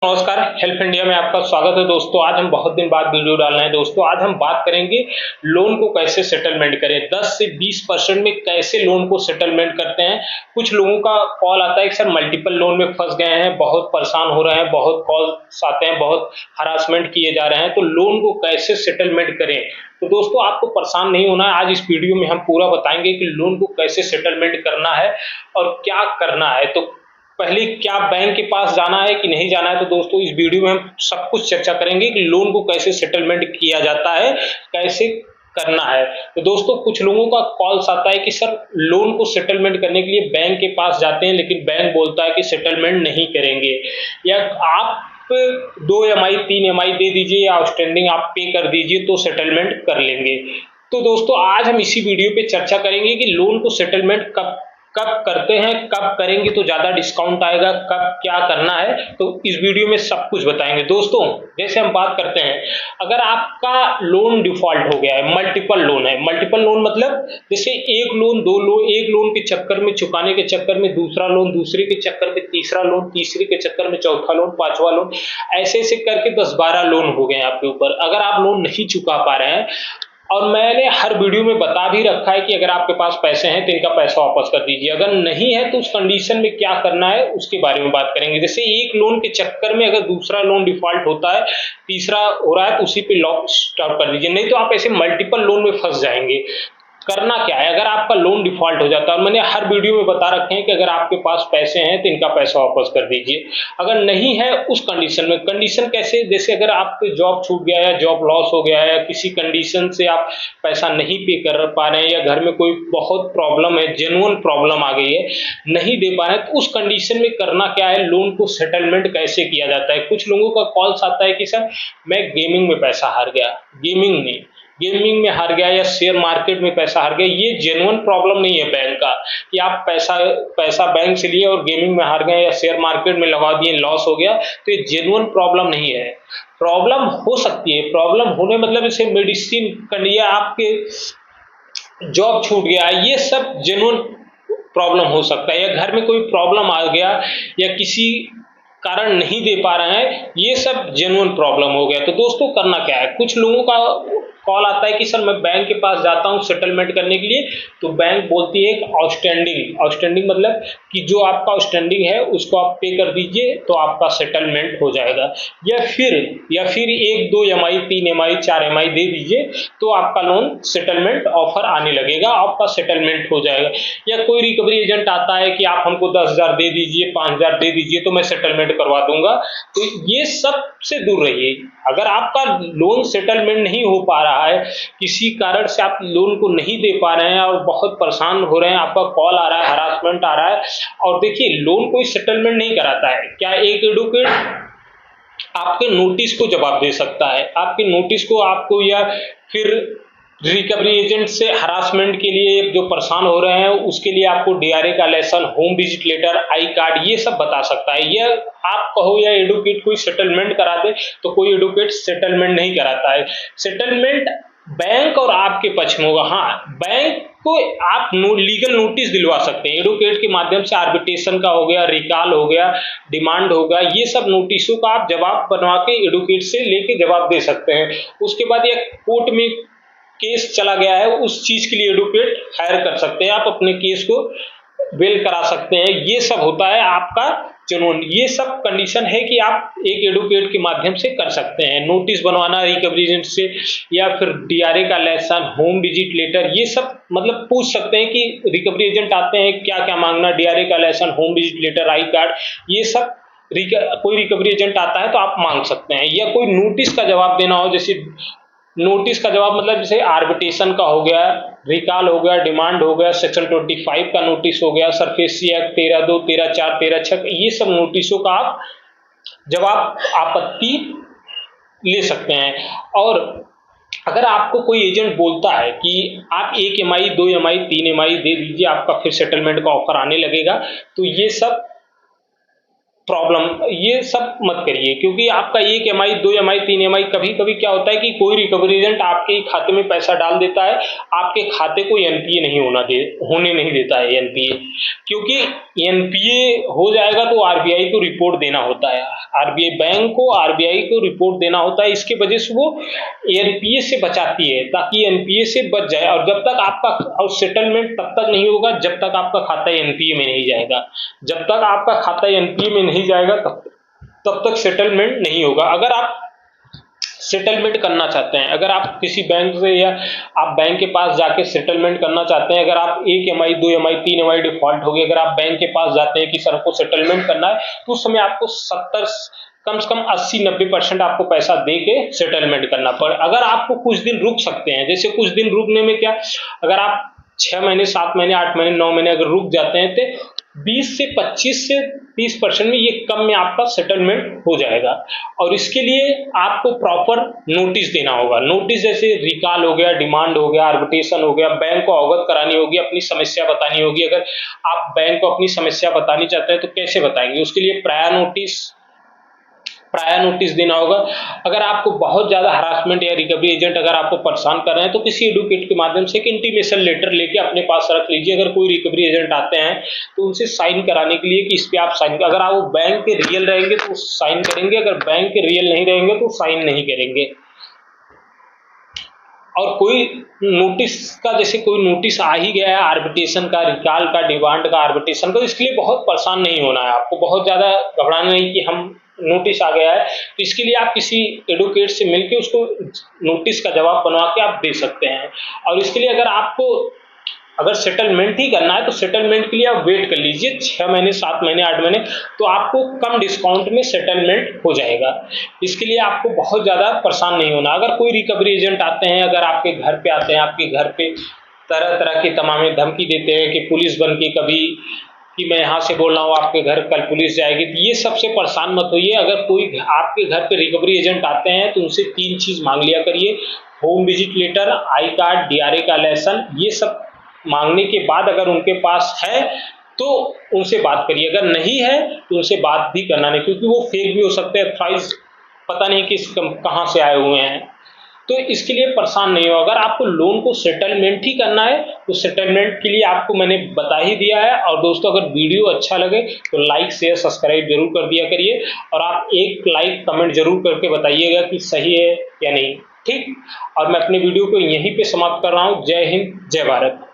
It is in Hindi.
नमस्कार, हेल्प इंडिया में आपका स्वागत है दोस्तों। आज हम बहुत दिन बाद वीडियो डाल रहे हैं दोस्तों। आज हम बात करेंगे लोन को कैसे सेटलमेंट करें। 10 से 20% में कैसे लोन को सेटलमेंट करते हैं। कुछ लोगों का कॉल आता है कि सर मल्टीपल लोन में फंस गए हैं, बहुत परेशान हो रहे हैं, बहुत कॉल्स आते हैं, बहुत हरासमेंट किए जा रहे हैं, तो लोन को कैसे सेटलमेंट करें। तो दोस्तों आपको परेशान नहीं होना है। आज इस वीडियो में हम पूरा बताएंगे कि लोन को कैसे सेटलमेंट करना है और क्या करना है। तो पहले क्या बैंक के पास जाना है कि नहीं जाना है, तो दोस्तों इस वीडियो में हम सब कुछ चर्चा करेंगे कि लोन को कैसे सेटलमेंट किया जाता है, कैसे करना है। तो दोस्तों कुछ लोगों का कॉल्स आता है कि सर लोन को सेटलमेंट करने के लिए बैंक के पास जाते हैं लेकिन बैंक बोलता है कि सेटलमेंट नहीं करेंगे, या आप 2 EMI 3 EMI दे दीजिए या आउटस्टैंडिंग आप पे कर दीजिए तो सेटलमेंट कर लेंगे। तो दोस्तों आज हम इसी वीडियो पे चर्चा करेंगे कि लोन को सेटलमेंट कब करते हैं, कब करेंगे तो ज्यादा डिस्काउंट आएगा, कब क्या करना है, तो इस वीडियो में सब कुछ बताएंगे। दोस्तों जैसे हम बात करते हैं, अगर आपका लोन डिफॉल्ट हो गया है, मल्टीपल लोन है, मल्टीपल लोन मतलब जैसे एक लोन, दो लोन, एक लोन के चक्कर में, चुकाने के चक्कर में दूसरा लोन, दूसरे के चक्कर में तीसरा लोन, तीसरे के चक्कर में चौथा लोन, पांचवा लोन, ऐसे ऐसे करके 10-12 लोन हो गए आपके ऊपर। अगर आप लोन नहीं चुका पा रहे हैं, और मैंने हर वीडियो में बता भी रखा है कि अगर आपके पास पैसे हैं तो इनका पैसा वापस कर दीजिए, अगर नहीं है तो उस कंडीशन में क्या करना है उसके बारे में बात करेंगे। जैसे एक लोन के चक्कर में अगर दूसरा लोन डिफॉल्ट होता है, तीसरा हो रहा है, तो उसी पे लॉक स्टॉप कर दीजिए, नहीं तो आप ऐसे मल्टीपल लोन में फंस जाएंगे। करना क्या है अगर आपका लोन डिफॉल्ट हो जाता है, और मैंने हर वीडियो में बता रखे हैं कि अगर आपके पास पैसे हैं तो इनका पैसा वापस कर दीजिए, अगर नहीं है उस कंडीशन में। कंडीशन कैसे, जैसे अगर आपको जॉब छूट गया है, जॉब लॉस हो गया है, या किसी कंडीशन से आप पैसा नहीं पे कर पा रहे हैं, या घर में कोई बहुत प्रॉब्लम है, जेन्युइन प्रॉब्लम आ गई है, नहीं दे पा रहे हैं, तो उस कंडीशन में करना क्या है, लोन को सेटलमेंट कैसे किया जाता है। कुछ लोगों का कॉल्स आता है कि सर मैं गेमिंग में पैसा हार गया, गेमिंग में हार गया, या शेयर मार्केट में पैसा हार गया। ये जेन्युइन प्रॉब्लम नहीं है बैंक का कि आप पैसा बैंक से लिए और गेमिंग में हार गए या शेयर मार्केट में लगा दिए, लॉस हो गया, तो ये जेन्युइन प्रॉब्लम नहीं है। प्रॉब्लम हो सकती है, प्रॉब्लम होने मतलब जैसे मेडिसिन कंडिया, आपके जॉब छूट गया, ये सब जेन्युइन प्रॉब्लम हो सकता है, या घर में कोई प्रॉब्लम आ गया, या किसी कारण नहीं दे पा रहे हैं, ये सब जेन्युइन प्रॉब्लम हो गया। तो दोस्तों करना क्या है, कुछ लोगों का कॉल आता है कि सर मैं बैंक के पास जाता हूं सेटलमेंट करने के लिए, तो बैंक बोलती है आउटस्टैंडिंग मतलब कि जो आपका आउटस्टैंडिंग है उसको आप पे कर दीजिए तो आपका सेटलमेंट हो जाएगा, या फिर 1 2 EMI 3 EMI 4 EMI दे दीजिए तो आपका लोन सेटलमेंट ऑफर आने लगेगा, आपका सेटलमेंट हो जाएगा। या कोई रिकवरी एजेंट आता है कि आप हमको 10,000 दे दीजिए, 5,000 दे दीजिए तो मैं सेटलमेंट करवा दूंगा। तो ये सब से दूर रहिए। अगर आपका लोन सेटलमेंट नहीं हो पा रहा है, किसी कारण से आप लोन को नहीं दे पा रहे हैं और बहुत परेशान हो रहे हैं, आपका कॉल आ रहा है, हरासमेंट आ रहा है, और देखिए लोन कोई सेटलमेंट नहीं कराता है। क्या एक एडवोकेट आपके नोटिस को जवाब दे सकता है, आपके नोटिस को आपको, या फिर रिकवरी एजेंट से हरासमेंट के लिए जो परेशान हो रहे हैं उसके लिए आपको DRA का lesson, home visit letter, I card, ये सब बता सकता है। यह आप कहो या एडवोकेट कोई सेटलमेंट करा दे, तो कोई एडवोकेट सेटलमेंट नहीं कराता है। सेटलमेंट बैंक और आपके पक्ष में होगा। हाँ, बैंक को आप लीगल नोटिस दिलवा सकते हैं एडवोकेट के माध्यम से, आर्बिट्रेशन का हो गया, रिकॉल हो गया, डिमांड होगा, ये सब नोटिसों का आप जवाब बनवा के एडवोकेट से लेके जवाब दे सकते हैं। उसके बाद ये कोर्ट में केस चला गया है, उस चीज के लिए एडवोकेट हायर कर सकते हैं, आप अपने केस को बेल करा सकते हैं। ये सब होता है आपका जुनून, ये सब कंडीशन है कि आप एक एडवोकेट के माध्यम से कर सकते हैं। नोटिस बनवाना रिकवरी एजेंट से, या फिर DRA का लेसन, होम विजिट लेटर, ये सब मतलब पूछ सकते हैं कि रिकवरी एजेंट आते हैं क्या क्या मांगना, DRA का lesson, home visit letter, I card, ये सब कोई रिकवरी एजेंट आता है तो आप मांग सकते हैं। या कोई नोटिस का जवाब देना हो, जैसे नोटिस का जवाब मतलब जैसे आर्बिट्रेशन का हो गया, रिकॉल हो गया, डिमांड हो गया, सेक्शन 25 का नोटिस हो गया, सरफेसी एक्ट 13(2), 13(4), 13(6), ये सब नोटिसों का आप जवाब आपत्ति ले सकते हैं। और अगर आपको कोई एजेंट बोलता है कि आप 1 EMI 2 EMI 3 EMI दे दीजिए आपका फिर सेटलमेंट का ऑफर आने लगेगा, तो ये सब प्रॉब्लम, ये सब मत करिए, क्योंकि आपका 1 EMI 2 EMI 3 EMI, कभी कभी क्या होता है कि कोई रिकवरी एजेंट आपके खाते में पैसा डाल देता है, आपके खाते को NPA नहीं होने नहीं देता है NPA, क्योंकि NPA हो जाएगा तो RBI को रिपोर्ट देना होता है। आरबीआई बैंक को आरबीआई को रिपोर्ट देना होता है, इसके वजह से वो एनपीए से बचाती है ताकि एनपीए से बच जाए। और जब तक आपका और सेटलमेंट तब तक नहीं होगा जब तक आपका खाता एनपीए में नहीं जाएगा। जब तक आपका खाता एनपीए में नहीं जाएगा तब तक सेटलमेंट नहीं होगा। अगर आप सेटलमेंट करना चाहते हैं, अगर आप किसी बैंक से या आप बैंक के पास जाके सेटलमेंट करना चाहते हैं, अगर आप 1 EMI 2 EMI 3 EMI डिफॉल्ट हो गई, अगर आप बैंक के पास जाते हैं कि सर को सेटलमेंट करना है, तो उस समय आपको 70 कम से कम 80-90% आपको पैसा दे के सेटलमेंट करना पड़े। अगर आपको कुछ दिन रुक सकते हैं, जैसे कुछ दिन रुकने में क्या, अगर आप 6 महीने 7 महीने 8 महीने 9 महीने अगर रुक जाते हैं तो 20 से 25 से 30% में ये कम में आपका सेटलमेंट हो जाएगा। और इसके लिए आपको प्रॉपर नोटिस देना होगा। नोटिस जैसे रिकॉल हो गया, डिमांड हो गया, आर्बिट्रेशन हो गया, बैंक को अवगत करानी होगी, अपनी समस्या बतानी होगी। अगर आप बैंक को अपनी समस्या बतानी चाहते हैं तो कैसे बताएंगे, उसके लिए प्रायर नोटिस देना होगा। अगर आपको बहुत ज्यादा हरासमेंट या रिकवरी एजेंट अगर आपको परेशान कर रहे हैं तो किसी एडवोकेट के माध्यम से एक इंटीमेशन लेटर लेके अपने पास रख लीजिए। अगर कोई रिकवरी एजेंट आते हैं तो उनसे साइन कराने के लिए कि इस पे आप साइन, अगर आप वो बैंक के रियल रहेंगे तो साइन करेंगे, अगर बैंक के रियल नहीं रहेंगे तो साइन नहीं करेंगे। और कोई नोटिस का, जैसे कोई नोटिस आ ही गया है आर्बिट्रेशन का, रिकॉल का, डिमांड का, आर्बिट्रेशन का, तो इसके लिए बहुत परेशान नहीं होना है, आपको बहुत ज्यादा घबराना नहीं कि हम नोटिस आ गया है। तो इसके लिए आप किसी एडवोकेट से मिलकर उसको नोटिस का जवाब बनवा के आप दे सकते हैं। और इसके लिए अगर आपको अगर सेटलमेंट ही करना है तो सेटलमेंट के लिए आप वेट कर लीजिए 6 महीने 7 महीने 8 महीने, तो आपको कम डिस्काउंट में सेटलमेंट हो जाएगा। इसके लिए आपको बहुत ज़्यादा परेशान नहीं होना। अगर कोई रिकवरी एजेंट आते हैं, अगर आपके घर पे आते हैं, आपके घर पे तरह तरह की तमाम धमकी देते हैं कि पुलिस बन के कभी कि मैं यहाँ से बोल रहा हूँ आपके घर कल पुलिस जाएगी, तो ये सबसे परेशान मत होइए। अगर कोई आपके घर पे रिकवरी एजेंट आते हैं तो उनसे 3 चीज़ मांग लिया करिए, home visit letter, I card, DRA का लाइसेंस। ये सब मांगने के बाद अगर उनके पास है तो उनसे बात करिए, अगर नहीं है तो उनसे बात भी करना नहीं, क्योंकि वो फेक भी हो सकते हैं, प्राइस पता नहीं किस कहाँ से आए हुए हैं। तो इसके लिए परेशान नहीं हो। अगर आपको लोन को सेटलमेंट ही करना है तो सेटलमेंट के लिए आपको मैंने बता ही दिया है। और दोस्तों अगर वीडियो अच्छा लगे तो लाइक शेयर सब्सक्राइब जरूर कर दिया करिए, और आप एक लाइक कमेंट जरूर करके बताइएगा कि सही है या नहीं, ठीक। और मैं अपने वीडियो को यहीं पे समाप्त कर रहा हूँ। जय हिंद, जय भारत।